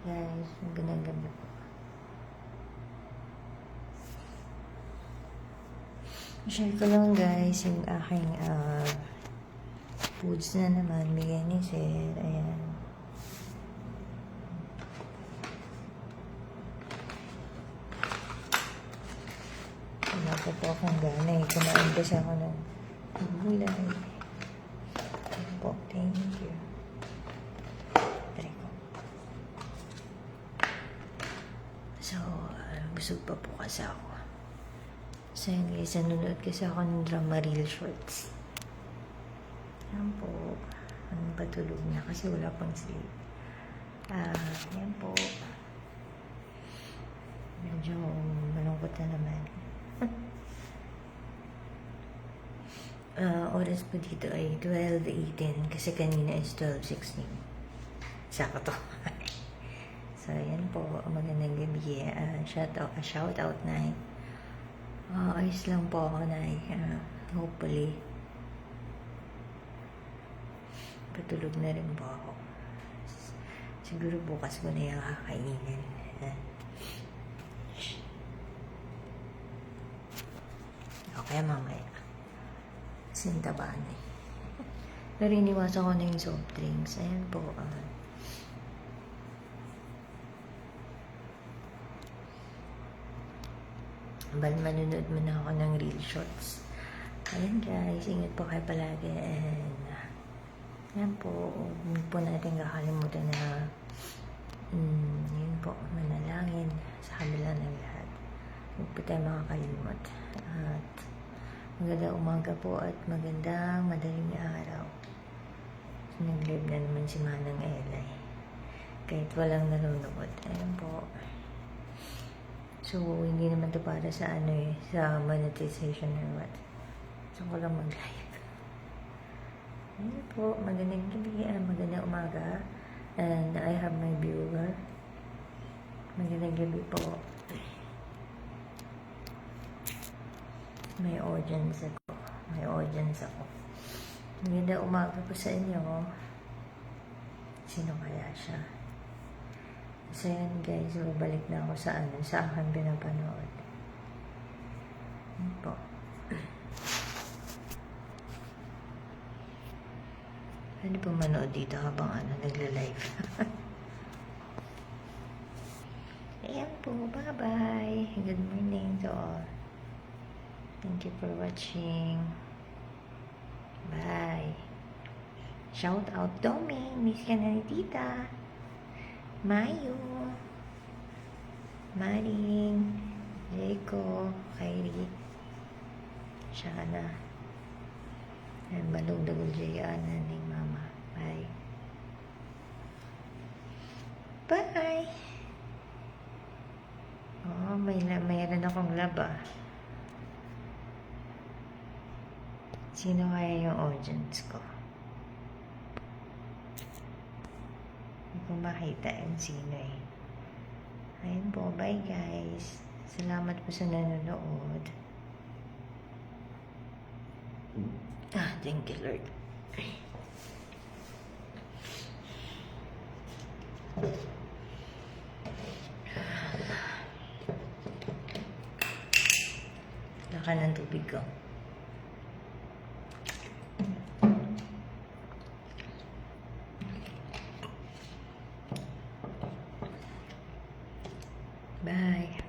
Guys, magandang gabi po. Share ko lang guys yung aking foods na naman. Bigyan ni Sir. Ayan. Wala po akong gana eh. Kumain kasi ako ng gulay. Ayan po. Thank you. Try ko. So, busog pa po kasi ako. So yun guys, nanonood kasi ako ng drama reel shorts. Yan po. Patulog na kasi wala pang sleep. Yan po. Medyo malungkot na naman. Oras po dito ay 12:18 kasi kanina is 12:16. Sakto. So yan po. Magandang gabi. Shout out na ayos lang po ako na hopefully patulog na rin po ako. Siguro bukas ko na yung kakainin. Okay, mamaya. Sintabaan eh. Pero iniwasan ko na yung soft drinks. Ayan po. Manunod mo na ako ng reel shorts. Ayan guys, ingat po kayo palagi. And yan po, huwag po natin kakalimutan na yun po, manalangin sa kabila ng lahat. Huwag po tayo makakalimot. At magandang umaga po at magandang madaling araw. Nag-live na naman si Manang Elay. Kahit walang nanonood. Ayan po. So, hindi naman to para sa sa monetization or what. So, ko lang mag-live. Ayan po, magandang gabi, magandang umaga. And I have my viewer. Magandang gabi po. May audience ako. Magandang umaga po sa inyo. Sino kaya siya? So yan guys, babalik na ako sa akin pinapanood. Yan po. Pwede po manood dito habang nagla-live. Ayan po, bye-bye. Good morning to all. Thank you for watching. Bye. Shout out Domi. Miss ka na ni Tita. Mayo, Maring, Jaco, Kyrie, Shana, and Balong-dagol Jayana ni Mama. Bye. Bye! Oh, mayroon akong laba. Sino kaya yung audience ko? Hindi ko makita yung sino eh. Ayun po, bye guys. Salamat po sa nanonood. Thank you Lord. Laka ng tubig ko. Bye.